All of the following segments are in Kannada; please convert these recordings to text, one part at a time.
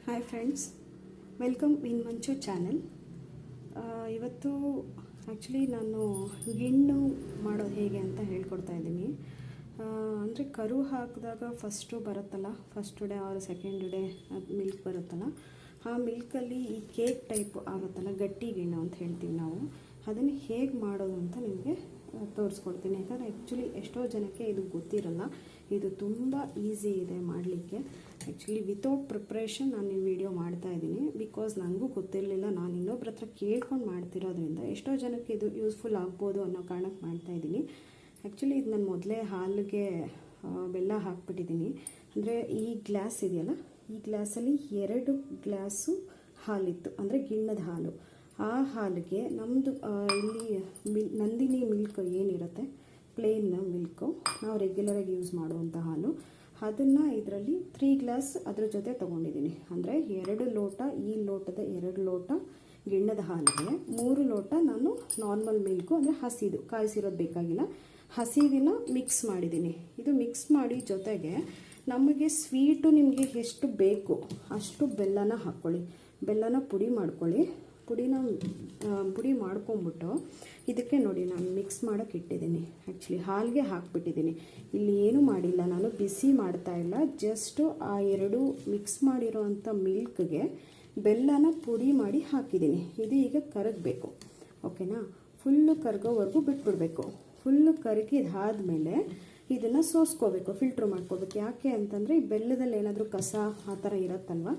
ಹಾಯ್ ಫ್ರೆಂಡ್ಸ್, ವೆಲ್ಕಮ್ ಇನ್ ಮಂಚು ಚಾನೆಲ್. ಇವತ್ತು ಆ್ಯಕ್ಚುಲಿ ನಾನು ಗಿಣ್ಣು ಮಾಡೋದು ಹೇಗೆ ಅಂತ ಹೇಳ್ಕೊಡ್ತಾ ಇದ್ದೀನಿ. ಅಂದರೆ ಕರು ಹಾಕಿದಾಗ ಫಸ್ಟು ಬರುತ್ತಲ್ಲ, first day or second day milk ಬರುತ್ತಲ್ಲ, ಆ ಮಿಲ್ಕಲ್ಲಿ ಈ ಕೇಕ್ ಟೈಪ್ ಆಗುತ್ತಲ್ಲ, ಗಟ್ಟಿ ಗಿಣ್ಣು ಅಂತ ಹೇಳ್ತೀವಿ ನಾವು. ಅದನ್ನು ಹೇಗೆ ಮಾಡೋದು ಅಂತ ನಿಮಗೆ ತೋರಿಸ್ಕೊಡ್ತೀನಿ. ಯಾಕಂದರೆ ಆ್ಯಕ್ಚುಲಿ ಎಷ್ಟೋ ಜನಕ್ಕೆ ಇದು ಗೊತ್ತಿರಲ್ಲ. ಇದು ತುಂಬ ಈಸಿ ಇದೆ ಮಾಡಲಿಕ್ಕೆ. ಆ್ಯಕ್ಚುಲಿ ವಿತೌಟ್ ಪ್ರಿಪ್ರೇಷನ್ ನಾನು ಈ ವಿಡಿಯೋ ಮಾಡ್ತಾ ಇದ್ದೀನಿ. ಬಿಕಾಸ್ ನನಗೂ ಗೊತ್ತಿರಲಿಲ್ಲ, ನಾನು ಇನ್ನೊಬ್ರ ಹತ್ರ ಕೇಳ್ಕೊಂಡು ಮಾಡ್ತಿರೋದ್ರಿಂದ ಎಷ್ಟೋ ಜನಕ್ಕೆ ಇದು ಯೂಸ್ಫುಲ್ ಆಗ್ಬೋದು ಅನ್ನೋ ಕಾರಣಕ್ಕೆ ಮಾಡ್ತಾ ಇದ್ದೀನಿ. ಆ್ಯಕ್ಚುಲಿ ಇದು ನಾನು ಮೊದಲೇ ಹಾಲಿಗೆ ಬೆಲ್ಲ ಹಾಕ್ಬಿಟ್ಟಿದ್ದೀನಿ. ಅಂದರೆ ಈ ಗ್ಲಾಸ್ ಇದೆಯಲ್ಲ, ಈ ಗ್ಲಾಸಲ್ಲಿ 2 ಗ್ಲಾಸು ಹಾಲಿತ್ತು, ಅಂದರೆ ಗಿಣ್ಣದ ಹಾಲು. ಆ ಹಾಲಿಗೆ ನಮ್ಮದು ಇಲ್ಲಿ ನಂದಿನಿ ಮಿಲ್ಕ್ ಏನಿರುತ್ತೆ, ಪ್ಲೇನ್ ಮಿಲ್ಕು, ನಾವು ರೆಗ್ಯುಲರಾಗಿ ಯೂಸ್ ಮಾಡುವಂಥ ಹಾಲು, ಅದನ್ನು ಇದರಲ್ಲಿ 3 ಗ್ಲಾಸ್ ಅದ್ರ ಜೊತೆ ತೊಗೊಂಡಿದ್ದೀನಿ. ಅಂದರೆ 2 ಲೋಟ, ಈ ಲೋಟದ 2 ಲೋಟ ಗಿಣ್ಣದ ಹಾಲಿಗೆ 3 ಲೋಟ ನಾನು ನಾರ್ಮಲ್ ಮಿಲ್ಕು, ಅಂದರೆ ಹಸಿದು, ಕಾಯಿಸಿರೋದು ಬೇಕಾಗಿಲ್ಲ, ಹಸಿದಿನ ಮಿಕ್ಸ್ ಮಾಡಿದ್ದೀನಿ. ಇದು ಮಿಕ್ಸ್ ಮಾಡಿ ಜೊತೆಗೆ ನಮಗೆ ಸ್ವೀಟು ನಿಮಗೆ ಎಷ್ಟು ಬೇಕು ಅಷ್ಟು ಬೆಲ್ಲನ ಹಾಕ್ಕೊಳ್ಳಿ. ಬೆಲ್ಲನ ಪುಡಿ ಮಾಡ್ಕೊಳ್ಳಿ. ಪುಡಿ ಮಾಡ್ಕೊಂಬಿಟ್ಟು ಇದಕ್ಕೆ ನೋಡಿ ನಾನು ಮಿಕ್ಸ್ ಮಾಡೋಕ್ಕೆ ಇಟ್ಟಿದ್ದೀನಿ. ಆ್ಯಕ್ಚುಲಿ ಹಾಲಿಗೆ ಹಾಕ್ಬಿಟ್ಟಿದ್ದೀನಿ. ಇಲ್ಲಿ ಏನೂ ಮಾಡಿಲ್ಲ, ನಾನು ಬಿಸಿ ಮಾಡ್ತಾ ಇಲ್ಲ. ಜಸ್ಟು ಆ 2 ಮಿಕ್ಸ್ ಮಾಡಿರೋ ಅಂಥ ಮಿಲ್ಕ್ಗೆ ಬೆಲ್ಲನ ಪುಡಿ ಮಾಡಿ ಹಾಕಿದ್ದೀನಿ. ಇದು ಈಗ ಕರಗಬೇಕು, ಓಕೆನಾ? ಫುಲ್ಲು ಕರಗೋವರೆಗೂ ಬಿಟ್ಬಿಡಬೇಕು. ಫುಲ್ಲು ಕರಗಿದಾದ್ಮೇಲೆ ಇದನ್ನು ಸೋಸ್ಕೋಬೇಕು, ಫಿಲ್ಟ್ರ್ ಮಾಡ್ಕೋಬೇಕು. ಯಾಕೆ ಅಂತಂದರೆ ಈ ಬೆಲ್ಲದಲ್ಲಿ ಏನಾದರೂ ಕಸ ಆ ಥರ ಇರುತ್ತಲ್ವ,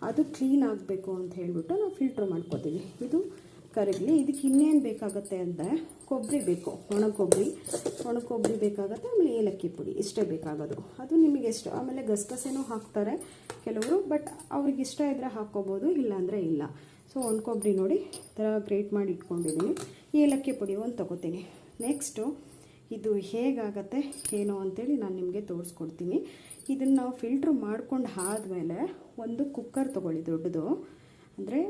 ಅದು ಕ್ಲೀನ್ ಆಗಬೇಕು ಅಂತ ಹೇಳ್ಬಿಟ್ಟು ನಾವು ಫಿಲ್ಟ್ರ್ ಮಾಡ್ಕೋತೀವಿ. ಇದು ಕರಗಲಿ. ಇದಕ್ಕೆ ಇನ್ನೇನು ಬೇಕಾಗುತ್ತೆ ಅಂದರೆ ಕೊಬ್ಬರಿ ಬೇಕು, ಒಣ ಕೊಬ್ಬರಿ ಬೇಕಾಗುತ್ತೆ. ಆಮೇಲೆ ಏಲಕ್ಕಿ ಪುಡಿ, ಇಷ್ಟೇ ಬೇಕಾಗೋದು. ಅದು ನಿಮಗೆ ಎಷ್ಟು. ಆಮೇಲೆ ಗಸಗಸೆನೂ ಹಾಕ್ತಾರೆ ಕೆಲವರು, ಬಟ್ ಅವ್ರಿಗೆ ಇಷ್ಟ ಇದ್ದರೆ ಹಾಕ್ಕೋಬೋದು, ಇಲ್ಲಾಂದರೆ ಇಲ್ಲ. ಸೊ ಒಣ ಕೊಬ್ಬರಿ ನೋಡಿ ಈ ಥರ ಗ್ರೇಟ್ ಮಾಡಿ ಇಟ್ಕೊಂಡಿದ್ದೀನಿ. ಏಲಕ್ಕಿ ಪುಡಿ ಒಂದು ತೊಗೋತೀನಿ. ನೆಕ್ಸ್ಟು ಇದು ಹೇಗಾಗತ್ತೆ ಏನೋ ಅಂಥೇಳಿ ನಾನು ನಿಮಗೆ ತೋರಿಸ್ಕೊಡ್ತೀನಿ. ಇದನ್ನು ನಾವು ಫಿಲ್ಟ್ರ್ ಮಾಡ್ಕೊಂಡು ಆದಮೇಲೆ ಒಂದು ಕುಕ್ಕರ್ ತೊಗೊಳ್ಳಿ, ದೊಡ್ಡದು, ಅಂದರೆ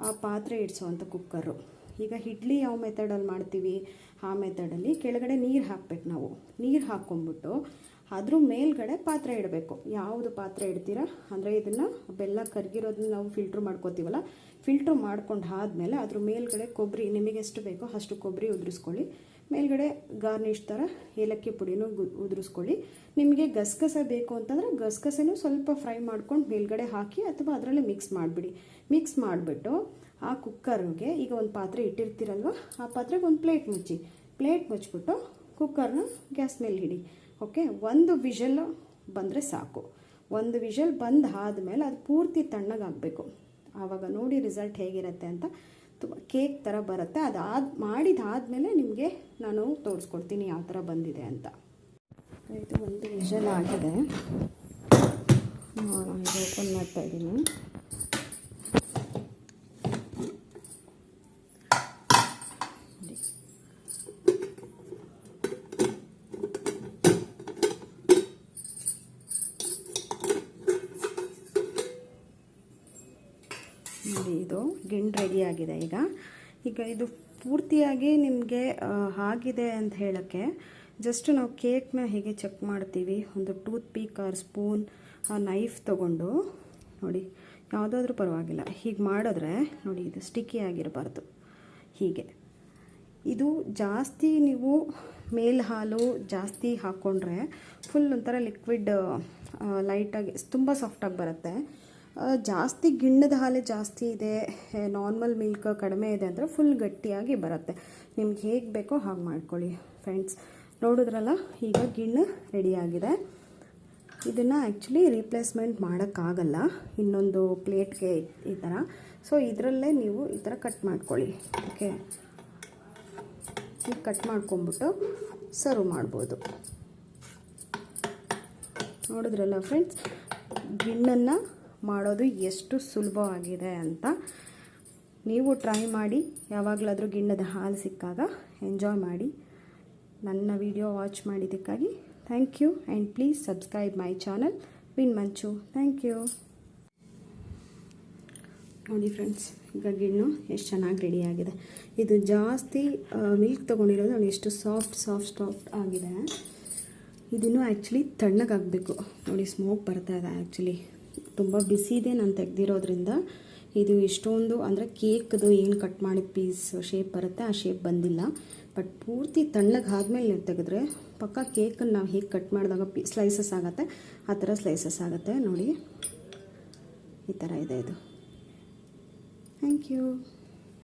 ಆ ಪಾತ್ರೆ ಇಡಿಸೋವಂಥ ಕುಕ್ಕರು. ಈಗ ಇಡ್ಲಿ ಯಾವ ಮೆಥಡಲ್ಲಿ ಮಾಡ್ತೀವಿ ಆ ಮೆಥಡಲ್ಲಿ ಕೆಳಗಡೆ ನೀರು ಹಾಕಬೇಕು. ನಾವು ನೀರು ಹಾಕ್ಕೊಂಬಿಟ್ಟು ಅದ್ರ ಮೇಲ್ಗಡೆ ಪಾತ್ರೆ ಇಡಬೇಕು. ಯಾವುದು ಪಾತ್ರೆ ಇಡ್ತೀರಾ ಅಂದರೆ ಇದನ್ನು ಬೆಲ್ಲ ಕರಗಿರೋದನ್ನ ನಾವು ಫಿಲ್ಟ್ರ್ ಮಾಡ್ಕೋತೀವಲ್ಲ, ಫಿಲ್ಟ್ರ್ ಮಾಡ್ಕೊಂಡು ಆದಮೇಲೆ ಅದ್ರ ಮೇಲ್ಗಡೆ ಕೊಬ್ಬರಿ ನಿಮಗೆ ಎಷ್ಟು ಬೇಕೋ ಅಷ್ಟು ಕೊಬ್ಬರಿ ಉದುರಿಸ್ಕೊಳ್ಳಿ. ಮೇಲ್ಗಡೆ ಗಾರ್ನಿಷ್ ಥರ ಏಲಕ್ಕಿ ಪುಡಿನೂ ಉದುರಿಸ್ಕೊಳ್ಳಿ. ನಿಮಗೆ ಗಸಗಸೆ ಬೇಕು ಅಂತಂದರೆ ಗಸಗಸೆನೂ ಸ್ವಲ್ಪ ಫ್ರೈ ಮಾಡ್ಕೊಂಡು ಮೇಲ್ಗಡೆ ಹಾಕಿ, ಅಥವಾ ಅದರಲ್ಲೇ ಮಿಕ್ಸ್ ಮಾಡಿಬಿಡಿ. ಮಿಕ್ಸ್ ಮಾಡಿಬಿಟ್ಟು ಆ ಕುಕ್ಕರ್ಗೆ ಈಗ ಒಂದು ಪಾತ್ರೆ ಇಟ್ಟಿರ್ತೀರಲ್ವ, ಆ ಪಾತ್ರೆಗೆ ಒಂದು ಪ್ಲೇಟ್ ಮುಚ್ಚಿಬಿಟ್ಟು ಕುಕ್ಕರ್ನ ಗ್ಯಾಸ್ ಮೇಲೆ ಇಡಿ. ಓಕೆ, 1 ವಿಷಲ್ ಬಂದರೆ ಸಾಕು. 1 ವಿಷಲ್ ಬಂದಾದಮೇಲೆ ಅದು ಪೂರ್ತಿ ತಣ್ಣಗಾಗಬೇಕು. ಆವಾಗ ನೋಡಿ ರಿಸಲ್ಟ್ ಹೇಗಿರುತ್ತೆ ಅಂತ. ಕೇಕ್ ಥರ ಬರುತ್ತೆ. ಮಾಡಿದಾದಮೇಲೆ ನಿಮಗೆ ನಾನು ತೋರಿಸ್ಕೊಡ್ತೀನಿ ಯಾವ ಥರ ಬಂದಿದೆ ಅಂತ. ಇದು 1 ವಿಷಲ್ ಆಗಿದೆ. ಇದು ಓಪನ್ ಮಾಡ್ತಾ ಇದ್ದೀನಿ. ನೋಡಿ, ಇದು ಗಿಣ್ಣು ರೆಡಿಯಾಗಿದೆ. ಈಗ ಇದು ಪೂರ್ತಿಯಾಗಿ ನಿಮಗೆ ಆಗಿದೆ ಅಂತ ಹೇಳೋಕ್ಕೆ ಜಸ್ಟ್ ನಾವು ಕೇಕ್ನ ಹೇಗೆ ಚೆಕ್ ಮಾಡ್ತೀವಿ, ಒಂದು ಟೂತ್ ಪೀಕ್ ಆರ್ ಸ್ಪೂನ್, ಆ ನೈಫ್ ತೊಗೊಂಡು ನೋಡಿ, ಯಾವುದಾದ್ರೂ ಪರವಾಗಿಲ್ಲ, ಹೀಗೆ ಮಾಡಿದ್ರೆ ನೋಡಿ ಇದು ಸ್ಟಿಕ್ಕಿ ಆಗಿರಬಾರ್ದು. ಹೀಗೆ ಇದು ಜಾಸ್ತಿ ನೀವು ಮೇಲ್ ಹಾಲು ಜಾಸ್ತಿ ಹಾಕ್ಕೊಂಡ್ರೆ ಫುಲ್ ಒಂಥರ ಲಿಕ್ವಿಡ್ ಲೈಟಾಗಿ ತುಂಬ ಸಾಫ್ಟಾಗಿ ಬರುತ್ತೆ. ಜಾಸ್ತಿ ಗಿಣ್ಣದ ಹಾಲೆ ಜಾಸ್ತಿ ಇದೆ, ನಾರ್ಮಲ್ ಮಿಲ್ಕ್ ಕಡಿಮೆ ಇದೆ ಅಂದರೆ ಫುಲ್ ಗಟ್ಟಿಯಾಗಿ ಬರುತ್ತೆ. ನಿಮ್ಗೆ ಹೇಗೆ ಬೇಕೋ ಹಾಗೆ ಮಾಡ್ಕೊಳ್ಳಿ ಫ್ರೆಂಡ್ಸ್. ನೋಡಿದ್ರಲ್ಲ, ಈಗ ಗಿಣ್ಣು ರೆಡಿಯಾಗಿದೆ. ಇದನ್ನು ಆ್ಯಕ್ಚುಲಿ ರೀಪ್ಲೇಸ್ಮೆಂಟ್ ಮಾಡೋಕ್ಕಾಗಲ್ಲ ಇನ್ನೊಂದು ಪ್ಲೇಟ್ಗೆ ಈ ಥರ. ಸೊ ಇದರಲ್ಲೇ ನೀವು ಈ ಥರ ಕಟ್ ಮಾಡ್ಕೊಳ್ಳಿ. ಓಕೆ, ಈಗ ಕಟ್ ಮಾಡ್ಕೊಂಬಿಟ್ಟು ಸರ್ವ್ ಮಾಡ್ಬೋದು. ನೋಡಿದ್ರಲ್ಲ ಫ್ರೆಂಡ್ಸ್, ಗಿಣ್ಣನ್ನು ಮಾಡೋದು ಎಷ್ಟು ಸುಲಭವಾಗಿದೆ ಅಂತ. ನೀವು ಟ್ರೈ ಮಾಡಿ. ಯಾವಾಗಲಾದರೂ ಗಿಣ್ಣದ ಹಾಲು ಸಿಕ್ಕಾಗ ಎಂಜಾಯ್ ಮಾಡಿ. ನನ್ನ ವಿಡಿಯೋ ವಾಚ್ ಮಾಡಿದ್ದಕ್ಕಾಗಿ thank you. And please subscribe my channel ವಿನ್ ಮಂಚು. Thank you. ನೋಡಿ ಫ್ರೆಂಡ್ಸ್, ಈಗ ಗಿಣ್ಣು ಎಷ್ಟು ಚೆನ್ನಾಗಿ ರೆಡಿಯಾಗಿದೆ. ಇದು ಜಾಸ್ತಿ ಮಿಲ್ಕ್ ತೊಗೊಂಡಿರೋದು ನೋಡಿ, ಎಷ್ಟು ಸಾಫ್ಟ್ ಆಗಿದೆ. ಇದನ್ನು ಆ್ಯಕ್ಚುಲಿ ತಣ್ಣಗಾಗಬೇಕು. ನೋಡಿ, ಸ್ಮೋಕ್ ಬರ್ತಾ ಇದೆ. ಆ್ಯಕ್ಚುಲಿ ತುಂಬ ಬಿಸಿ ಇದೆ ನಾನು ತೆಗೆದಿರೋದ್ರಿಂದ. ಇದು ಇಷ್ಟೊಂದು ಅಂದರೆ ಕೇಕ್ದು ಏನು ಕಟ್ ಮಾಡಿದ ಪೀಸ್ ಶೇಪ್ ಬರುತ್ತೆ ಆ ಶೇಪ್ ಬಂದಿಲ್ಲ. ಬಟ್ ಪೂರ್ತಿ ತಣ್ಣಗೆ ಆದಮೇಲೆ ನೀವು ತೆಗೆದ್ರೆ ಪಕ್ಕ ಕೇಕನ್ನು ನಾವು ಹೇಗೆ ಕಟ್ ಮಾಡಿದಾಗ ಸ್ಲೈಸಸ್ ಆಗುತ್ತೆ ಆ ಥರ ಸ್ಲೈಸಸ್ ಆಗುತ್ತೆ ನೋಡಿ. ಈ ಥರ ಇದೆ ಇದು. Thank you.